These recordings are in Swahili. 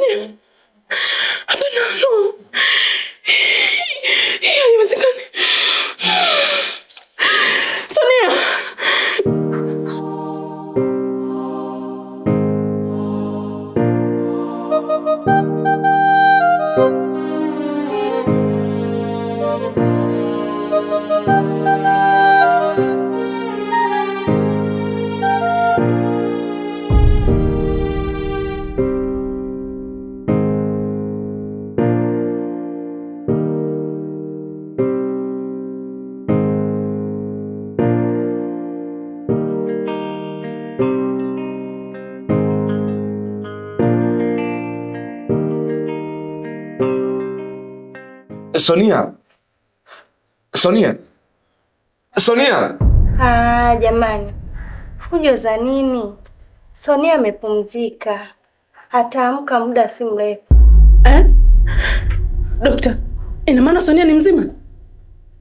Sonia. Hapana, no. Haiwezekani. Sonia. Sonia. Sonia. Sonia. Jamani. Fujo za nini? Sonia amepumzika. Ataamka muda si mrefu. Dokta, ina maana Sonia ni mzima?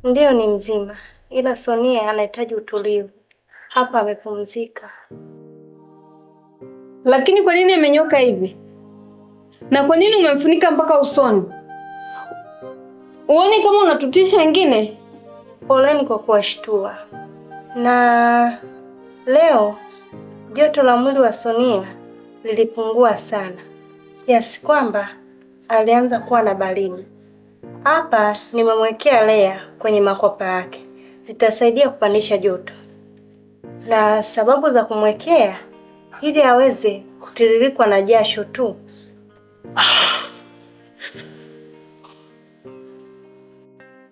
Ndiyo, ni mzima. Ila Sonia anahitaji utulivu. Hapa amepumzika. Lakini kwa nini amenyoka hivi? Na kwa nini umemfunika mpaka usoni? Uone kama unatutisha wengine? Poleni kwa kuwashtua. Na leo joto la mwili wa Sonia lilipungua sana, kiasi kwamba alianza kuwa na baridi. Hapa nimemwekea lea kwenye makopa yake, zitasaidia kupandisha joto. Na sababu za kumwekea ili aweze kutiririkwa na jasho tu.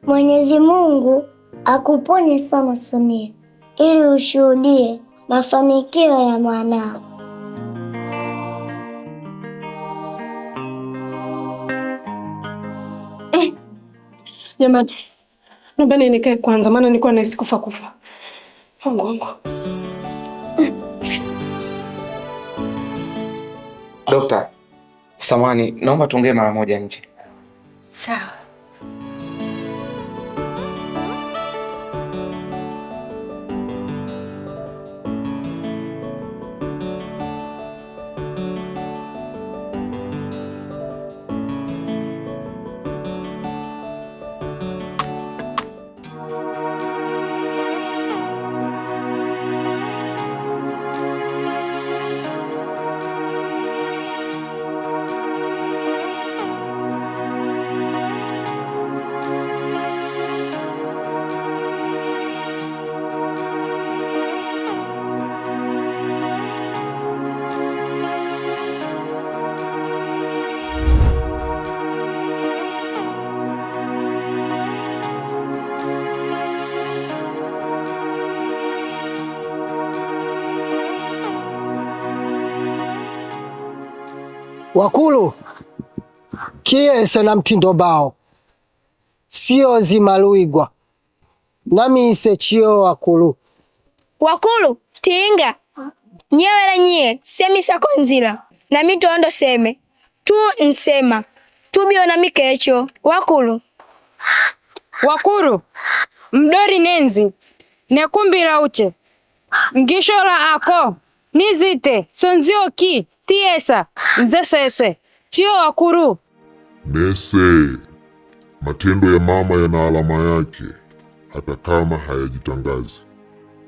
Mwenyezi Mungu akuponye sana Sonia, ili ushuhudie mafanikio ya mwanao. Jamani, naomba nikae kwanza, maana nilikuwa nahisi kufa. Mungu. Dokta, samahani, naomba tuongee mara moja nje. Sawa. Wakulu kiese na mtindo bao sio zimaluigwa nami ise chio wakulu tinga nyewe la nye semi sakonzila na mitondo seme tu nsema tubio na mikecho wakulu mdori nenzi nekumbira uche ngishora ako nizite sonzioki tiesa nzesese chio wakuru nese. Matendo ya mama yana alama yake hata kama hayajitangazi.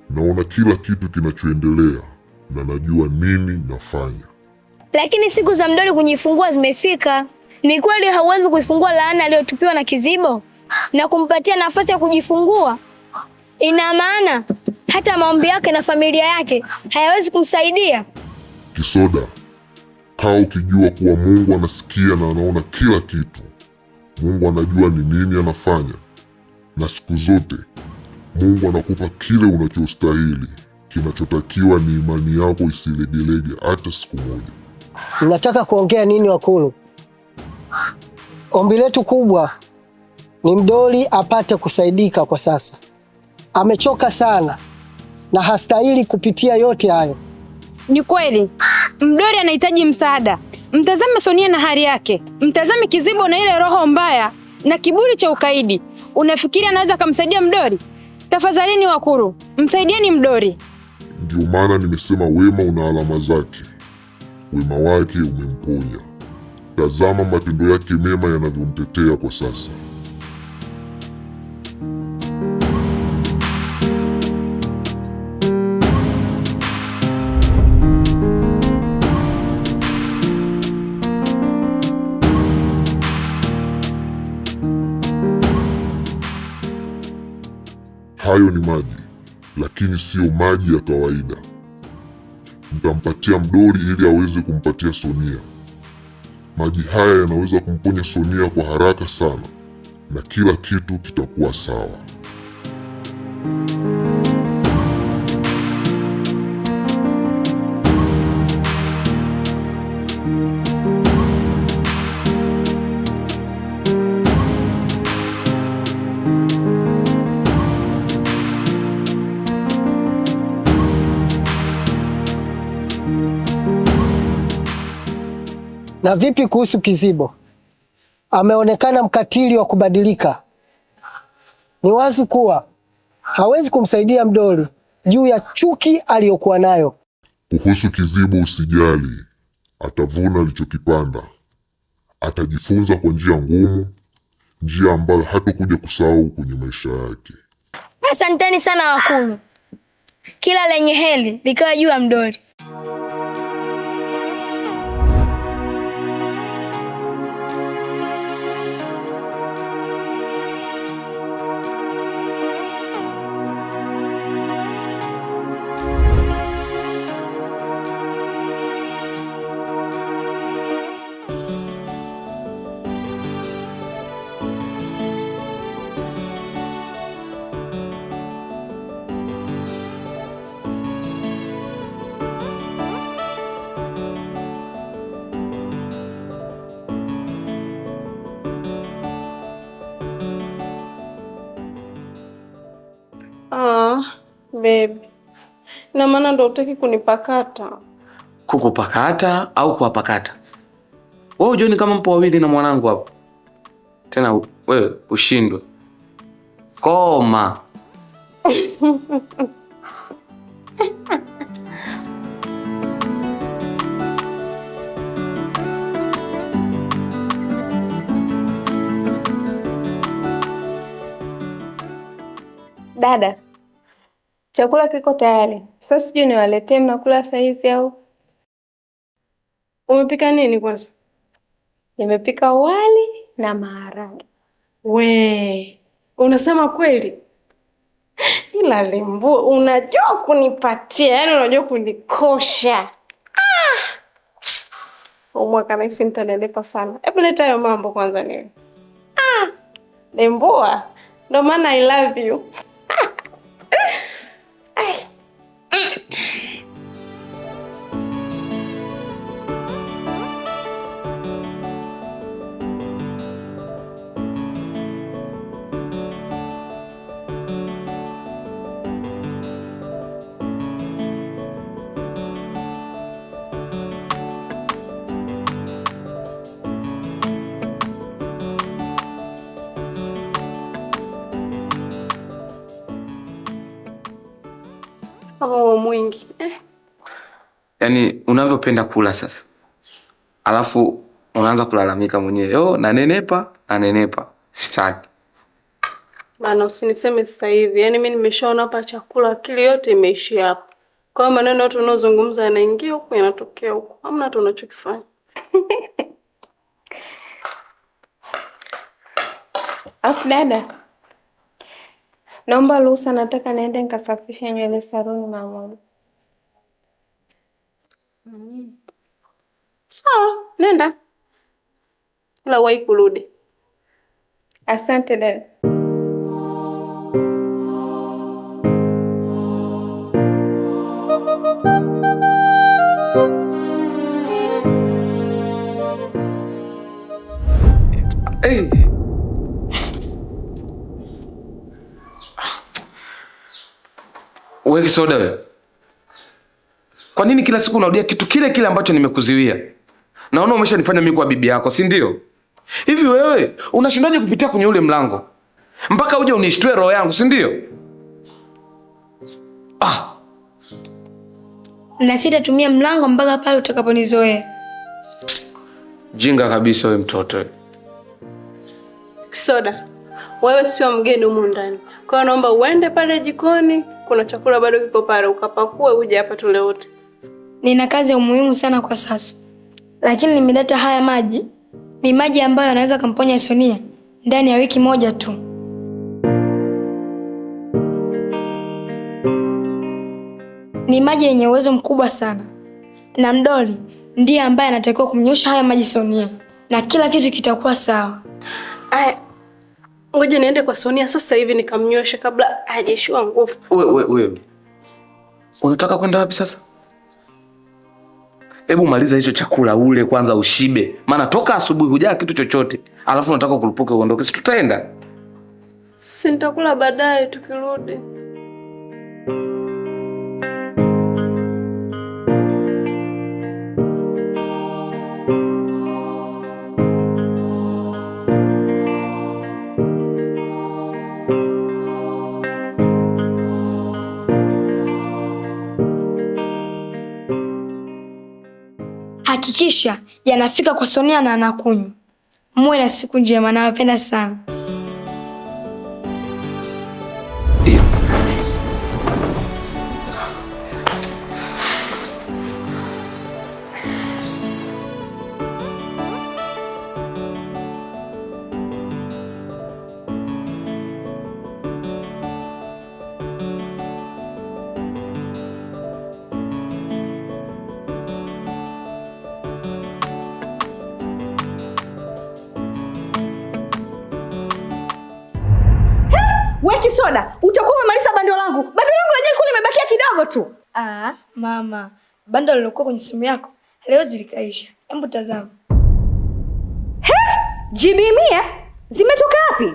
Naona kila kitu kinachoendelea na najua nini nafanya. Lakini siku za mdori kujifungua zimefika. Ni kweli hauwezi kuifungua laana aliyotupiwa na Kizibo na kumpatia nafasi ya kujifungua? Ina maana hata maombi yake na familia yake hayawezi kumsaidia? Kisoda, kaa ukijua kuwa Mungu anasikia na anaona kila kitu. Mungu anajua ni nini anafanya, na siku zote Mungu anakupa kile unachostahili. Kinachotakiwa ni imani yako isilegelege hata siku moja. Mnataka kuongea nini wakulu? Ombi letu kubwa ni mdoli apate kusaidika kwa sasa. Amechoka sana na hastahili kupitia yote hayo. Ni kweli, mdoli anahitaji msaada. Mtazame Sonia na hali yake. Mtazame Kizibo na ile roho mbaya na kiburi cha ukaidi. Unafikiri anaweza kumsaidia mdoli? Tafadhalini wakuru, msaidieni mdoli. Ndio maana nimesema wema una alama zake. Wema wake umemponya. Tazama matendo yake mema yanavyomtetea kwa sasa. Hayo ni maji, lakini siyo maji ya kawaida. Nitampatia mdoli ili aweze kumpatia Sonia. Maji haya yanaweza kumponya Sonia kwa haraka sana na kila kitu kitakuwa sawa. Na vipi kuhusu Kizibo? Ameonekana mkatili wa kubadilika. Ni wazi kuwa hawezi kumsaidia mdoli juu ya chuki aliyokuwa nayo. Kuhusu Kizibo usijali, atavuna alichokipanda. Atajifunza kwa njia ngumu, njia ambayo hatakuja kusahau kwenye maisha yake. Asanteni sana wakulu. Kila lenye heri likawa juu ya mdoli. Baby. Na maana ndo utaki kunipakata. Kukupakata au kuwapakata? Wewe unajua ni kama mpo wawili na mwanangu hapo. Tena wewe ushindwe. Koma. Dada, chakula kiko tayari. Sasa sijui niwaletee mnakula saizi au? Umepika nini kwanza? Nimepika wali na maharage. We, unasema kweli? Ila Lembo, unajua kunipatia, yani unajua kunikosha. Umwaka naisi nitanelepa sana. Hebu leta hayo mambo kwanza niwe. Lembo, ndo maana I love you. Oh, mwingi. Yaani unavyopenda kula sasa. Alafu unaanza kulalamika mwenyewe. Yo, nanenepa. Sitaki. Maana usiniseme sasa hivi. Yaani mimi nimeshaona hapa chakula, akili yote imeishia hapa. Kwa hiyo maneno yote unayozungumza yanaingia huko yanatokea huko. Hamna hata unachokifanya. Afu dada, naomba ruhusa, nataka niende nikasafishe nywele saluni mama. Sawa, nenda. Ila wahi kurudi. Asante dada. Hey. Wewe Kisoda wewe. Kwa nini kila siku unarudia kitu kile kile ambacho nimekuziwia? Naona umeshanifanya mimi kwa bibi yako, si ndio? Hivi wewe unashindaje kupitia kwenye ule mlango? Mpaka uje unishtue roho yangu, si ndio? Na sitatumia mlango mpaka pale utakaponizoea. Jinga kabisa wewe mtoto. Soda, wewe sio mgeni humu ndani. Kwa hiyo naomba uende pale jikoni, kuna chakula bado kiko pale, ukapakue uje hapa tule wote. Nina kazi ya umuhimu sana kwa sasa, lakini nimeleta haya maji. Ni maji ambayo yanaweza kumponya Sonia ndani ya wiki moja tu. Ni maji yenye uwezo mkubwa sana, na Mdoli ndiye ambaye anatakiwa kumnyosha haya maji Sonia, na kila kitu kitakuwa sawa. Aya, ngoja niende kwa Sonia sasa hivi nikamnyoshe kabla hajaishiwa nguvu. Wewe. Unataka kwenda wapi sasa? Hebu maliza hicho chakula ule kwanza ushibe. Maana toka asubuhi hujaa kitu chochote. Alafu unataka kurupuka uondoke. Si tutaenda? Si nitakula baadaye tukirudi. Hakikisha yanafika kwa Sonia na anakunywa. Muwe na siku njema, nawapenda sana. Weki Soda, utakuwa umemaliza bando langu. Bando langu lenyewe kule limebakia kidogo tu. Mama, bando lilokuwa kwenye simu yako leo zilikaisha. Hebu tazama. GB 100 zimetoka wapi?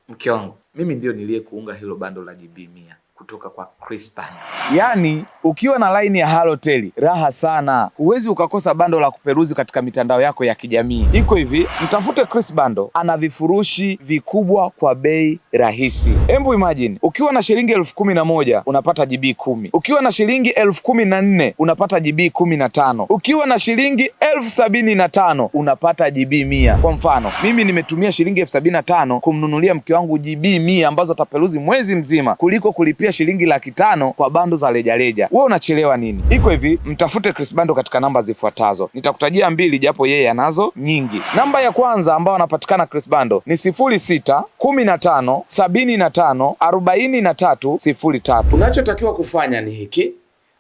Mke wangu, mimi ndio niliyekuunga hilo bando la GB 100 kutoka kwa Chris Bando. Yaani ukiwa na line ya Halotel raha sana. Huwezi ukakosa bando la kuperuzi katika mitandao yako ya kijamii. Iko hivi, mtafute Chris Bando, ana vifurushi vikubwa kwa bei rahisi. Hebu imagine, ukiwa na shilingi 11,000 unapata GB 10. Ukiwa na shilingi 14,000 unapata GB 15. Ukiwa na shilingi 75,000 unapata GB 100. Kwa mfano, mimi nimetumia shilingi 75,000 kumnunulia mke wangu GB 100 ambazo ataperuzi mwezi mzima kuliko kulipia shilingi 500,000 kwa bando za rejareja. Wewe unachelewa nini? Iko hivi, mtafute Chris Bando katika namba zifuatazo. Nitakutajia 2 japo yeye anazo nyingi. Namba ya kwanza ambayo anapatikana Chris Bando ni 0615754303. Unachotakiwa kufanya ni hiki.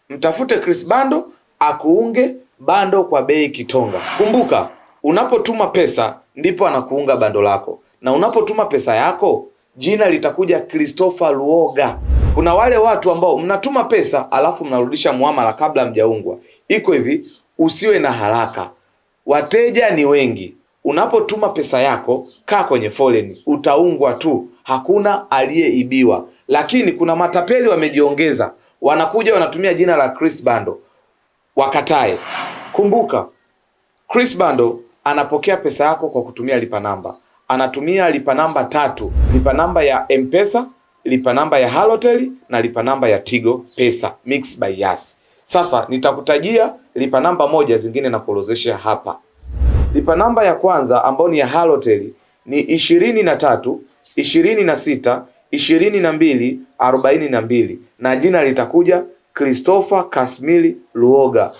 Mtafute Chris Bando akuunge bando kwa bei kitonga. Kumbuka, unapotuma pesa ndipo anakuunga bando lako. Na unapotuma pesa yako, jina litakuja Christopher Luoga. Kuna wale watu ambao mnatuma pesa alafu mnarudisha muamala kabla mjaungwa. Iko hivi, usiwe na haraka. Wateja ni wengi. Unapotuma pesa yako, kaa kwenye foleni, utaungwa tu. Hakuna aliyeibiwa. Lakini kuna matapeli wamejiongeza. Wanakuja wanatumia jina la Chris Bando. Wakatae. Kumbuka, Chris Bando anapokea pesa yako kwa kutumia lipa namba. Anatumia lipa namba 3. Lipa namba ya M-Pesa, lipa namba ya Halotel na lipa namba ya Tigo Pesa Mix by Yas. Sasa nitakutajia lipa namba moja, zingine na kuorozesha hapa. Lipa namba ya kwanza ambayo ni ya Halotel ni 23 26 22 42 na jina litakuja Christopher Kasmili Luoga.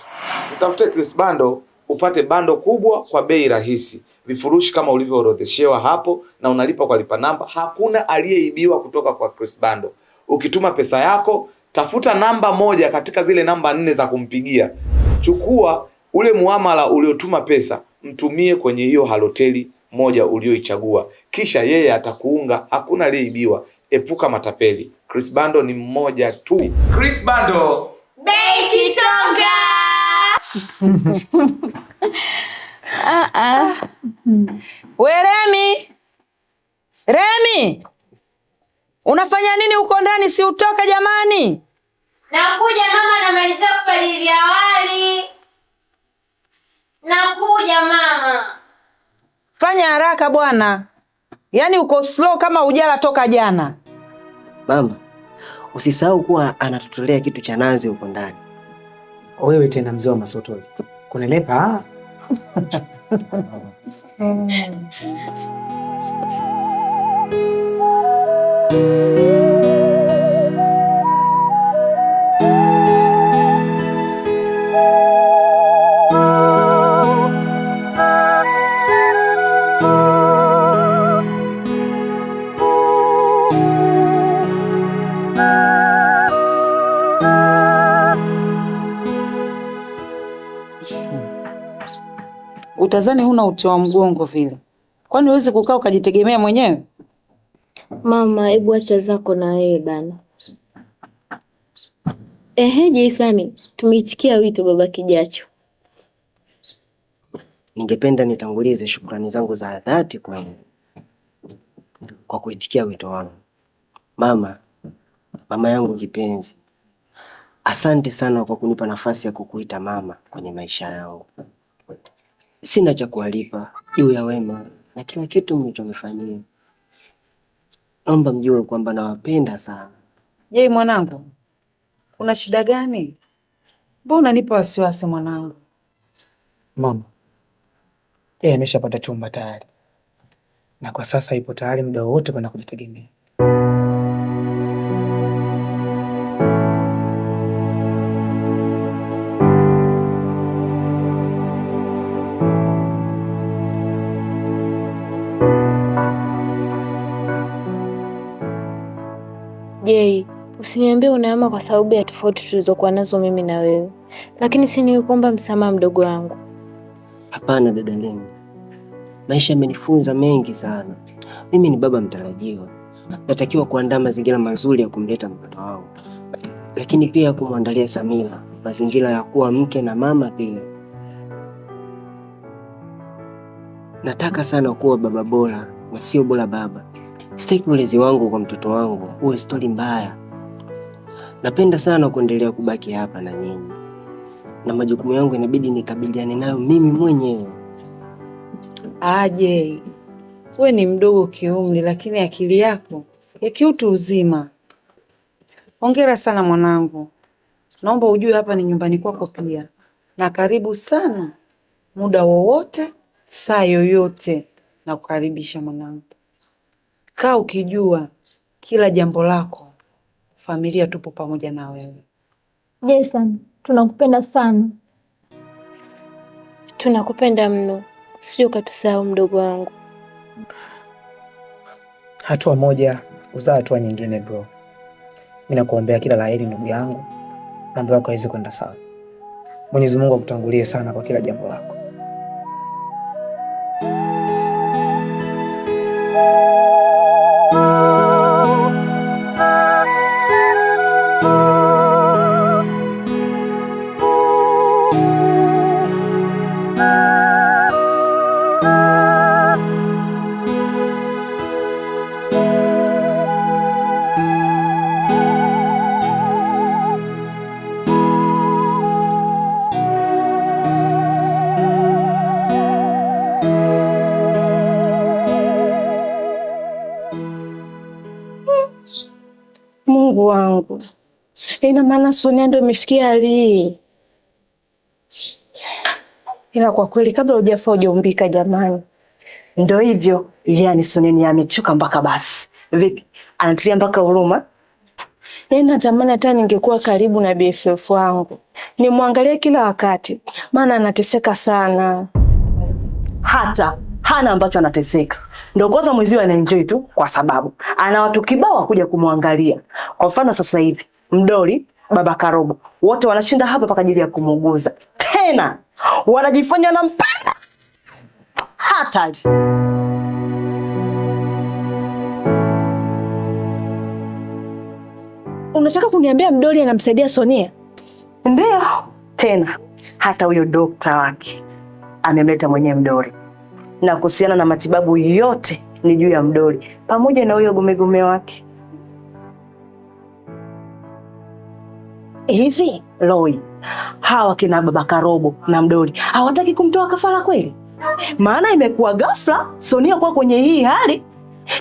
Utafute Chris Bando upate bando kubwa kwa bei rahisi. Vifurushi kama ulivyoorodheshewa hapo na unalipa kwa lipa namba. Hakuna aliyeibiwa kutoka kwa Chris Bando. Ukituma pesa yako, tafuta namba moja katika zile namba 4 za kumpigia. Chukua ule muamala uliotuma pesa, mtumie kwenye hiyo Halotel moja ulioichagua. Kisha yeye atakuunga. Hakuna aliyeibiwa. Epuka matapeli. Chris Bando ni mmoja tu. Chris Bando, Bei kitonga. We Remi, unafanya nini huko ndani? Si utoke jamani. Nakuja mama, namalizia kupalilia wali. Nakuja mama. Fanya haraka bwana, yaani uko slow kama ujala toka jana. Mama, usisahau kuwa anatutolea kitu cha nazi huko ndani. Wewe tena mzee wa masotoli. Kunenepa? Utazani huna uti wa mgongo vile. Kwani huwezi kukaa ukajitegemea mwenyewe? Mama, hebu acha zako na wewe bana. Jaisani, tumeitikia wito baba Kijacho. Ningependa nitangulize shukrani zangu za dhati kwa kuitikia wito wangu. Mama yangu kipenzi, asante sana kwa kunipa nafasi ya kukuita mama kwenye maisha yangu. Sina cha kuwalipa juu ya wema na kila kitu mlichonifanyia. Naomba mjue kwamba nawapenda sana. Je, mwanangu, una shida gani? Mbona unanipa wasiwasi mwanangu? Mama, yeye ameshapata chumba tayari, na kwa sasa ipo tayari muda wote kwenda kujitegemea. Jei, usiniambie unahama kwa sababu ya tofauti tulizokuwa nazo mimi na wewe. Lakini si nikuomba msamaha mdogo wangu. Hapana dada Lemi. Maisha yamenifunza mengi sana. Mimi ni baba mtarajiwa. Natakiwa kuandaa mazingira mazuri ya kumleta mtoto wangu. Lakini pia kumwandalia Samira mazingira ya kuwa mke na mama pia. Nataka sana kuwa baba bora na sio bora baba. Sitaki ulezi wangu kwa mtoto wangu uwe stori mbaya. Napenda sana kuendelea kubaki hapa na nyinyi, na majukumu yangu inabidi nikabiliane nayo mimi mwenyewe. Aje, wewe ni mdogo kiumri, lakini akili yako ya kiutu uzima. Hongera sana mwanangu. Naomba ujue hapa ni nyumbani kwako pia, na karibu sana muda wowote, saa yoyote na kukaribisha mwanangu. Kaa ukijua kila jambo lako, familia tupo pamoja na wewe. Jason, tunakupenda sana. Tunakupenda mno. Sio katusahau mdogo wangu. Hatua moja uzaa hatua nyingine bro. Mimi nakuombea kila laheri ndugu yangu. Mambo yako yaweze kwenda sawa. Mwenyezi Mungu akutangulie sana kwa kila jambo lako. Mungu wangu. Ina maana Sonia ndio imefikia hali hii. Ila kwa kweli kabla hujafa hujaumbika jamani. Ndio hivyo. Yaani Sonia ni amechoka mpaka basi. Vipi? Anatilia mpaka huruma. Natamani hata ningekuwa karibu na BFF wangu. Nimwangalie kila wakati. Maana anateseka sana. Hata hana ambacho anateseka. Ndio kwanza mweziwe anaenjoy tu kwa sababu ana watu kibao kuja kumwangalia. Kwa mfano sasa hivi Mdoli, baba Karobo, wote wanashinda hapa kwa ajili ya kumuuguza. Tena wanajifanya wanampenda. Hatari. Unataka kuniambia Mdoli anamsaidia Sonia? Ndio. Tena hata huyo dokta wake amemleta mwenyewe Mdoli. Na kuhusiana na matibabu yote ni juu ya Mdoli pamoja na huyo gomegome wake. Hivi Loi, hawa kina baba Karobo na Mdoli hawataki kumtoa kafara kweli? Maana imekuwa ghafla Sonia kwa kwenye hii hali,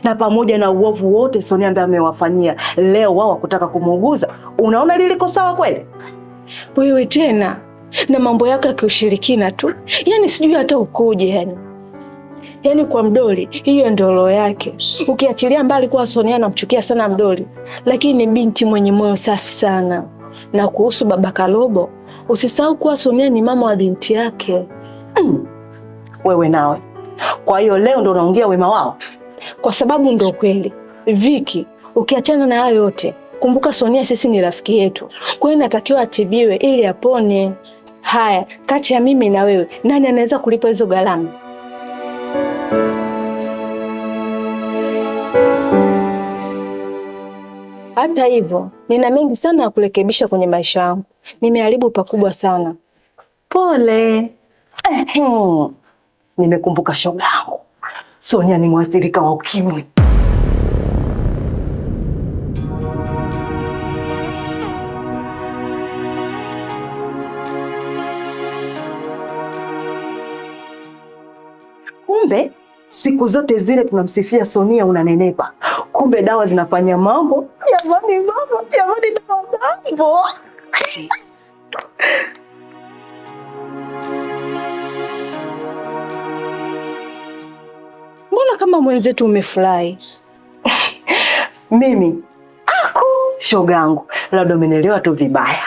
na pamoja na uovu wote Sonia ndiye amewafanyia, leo wao wakutaka kumuuguza. Unaona liliko sawa kweli? Wewe tena na mambo yako ya kiushirikina tu. Yaani sijui hata ukoje yani. Yaani kwa Mdoli hiyo ndio roho yake. Ukiachilia mbali kwa Sonia anamchukia sana Mdoli, lakini ni binti mwenye moyo safi sana. Na kuhusu baba Kalobo, usisahau kuwa Sonia ni mama wa binti yake. Wewe nawe. Kwa hiyo leo ndo unaongea wema wao? Kwa sababu ndio kweli. Viki, ukiachana na hayo yote, kumbuka Sonia sisi ni rafiki yetu. Kwa hiyo natakiwa atibiwe ili apone. Haya, kati ya mimi na wewe, nani anaweza kulipa hizo gharama? Hata hivyo, nina mengi sana ya kurekebisha kwenye maisha yangu. Nimeharibu pakubwa sana. Pole. Nimekumbuka shoga yangu. Sonia ni mwathirika wa ukimwi. Kumbe siku zote zile tunamsifia Sonia unanenepa. Kumbe dawa zinafanya mambo. Jamani mama, jamani mambo. Mbona kama mwenzetu umefurahi? Mimi shogangu, labda umenielewa tu vibaya.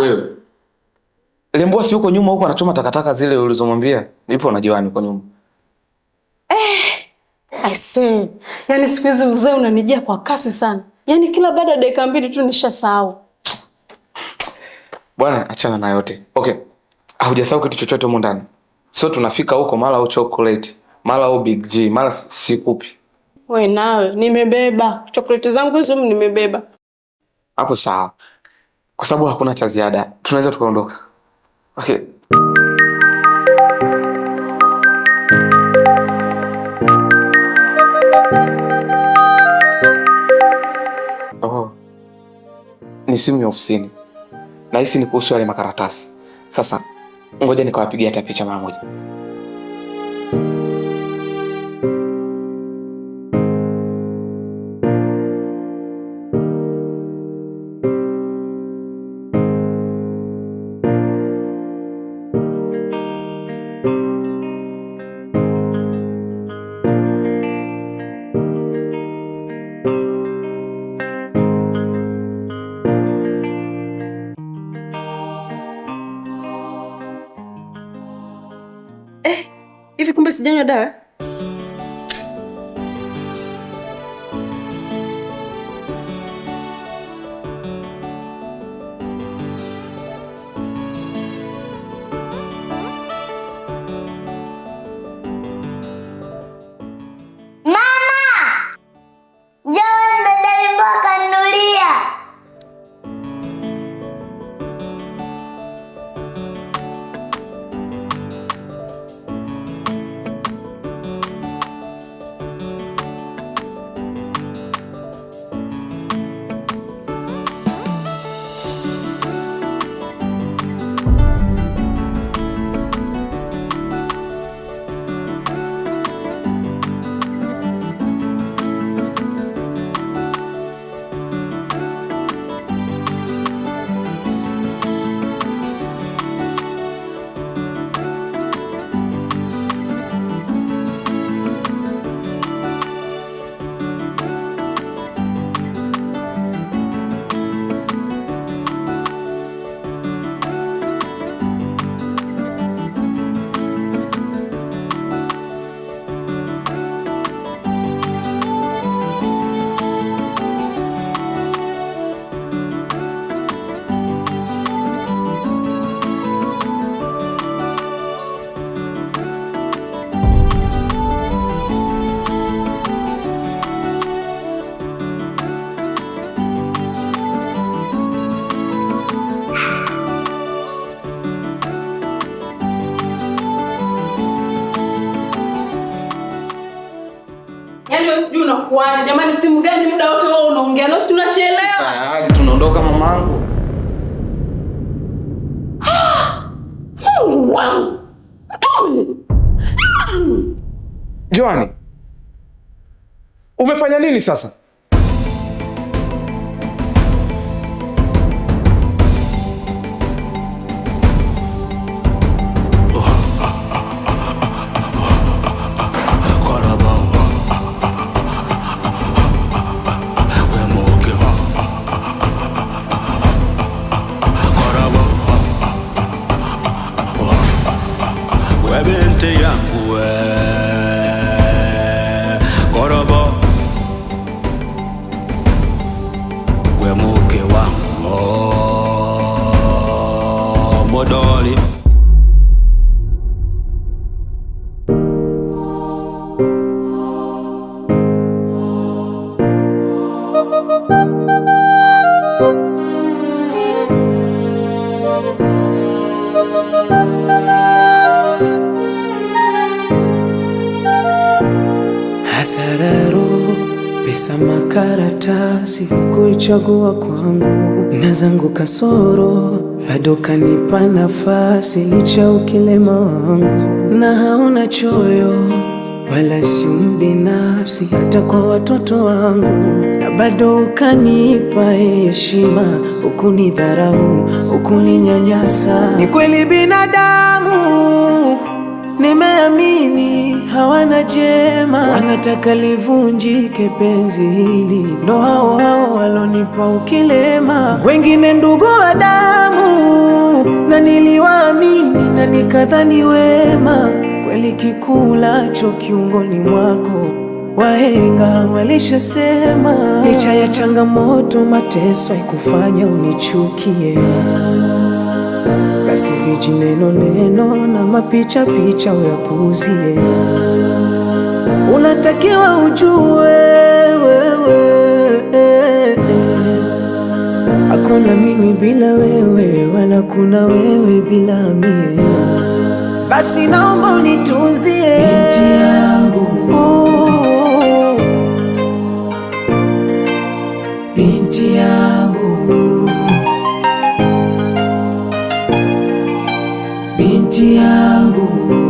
Wewe. Lembua si huko nyuma huko anachoma takataka zile ulizomwambia. Nipo na Joani huko nyuma. I say, yaani siku hizi uzee unanijia kwa kasi sana. Yaani kila baada ya dakika 2 tu nishasahau. Bwana achana na yote. Okay. Hujasahau kitu chochote huko ndani. Sio tunafika huko mara au chocolate, mara au Big G, mara sikupi. Wewe nawe nimebeba. Chocolate zangu hizo nimebeba. Hapo sawa. Kwa sababu hakuna cha ziada. Tunaweza tukaondoka. Okay. Oh. Ni simu ya ofisini. Na hisi ni kuhusu yale makaratasi. Sasa ngoja nikawapigia hata picha mara moja. Hivi kumbe sijanywa dawa? inakuwaje? Jamani, simu gani muda wote wewe unaongea? Nasi tunachelewa. Tayari tunaondoka mamangu. Mungu wangu. Joani, umefanya nini sasa? Binti yangu Korobo, we mke wangu Modoli. Hasararo, pesa, makaratasi, kuichagua kwangu na zangu kasoro, bado kanipa nafasi licha ukilema wangu, na hauna choyo wala si mbinafsi hata kwa watoto wangu, na bado ukanipa heshima, ukunidharau, ukuninyanyasa. Ni kweli binadamu, nimeamini hawana jema, wanataka livunjike penzi hili, ndo hao hao walonipa ukilema. Wengine ndugu wa damu, na niliwaamini na nikadhani wema, kweli kikulacho kiungoni mwako, wahenga walishasema. Licha ya changamoto, mateso haikufanya unichukie, basi vijineno neno na mapicha picha uyapuzie. Unatakiwa ujue wewe, hakuna mimi bila wewe, wala kuna wewe bila mie. Basi naomba unitunzie binti yangu, binti yangu, binti yangu.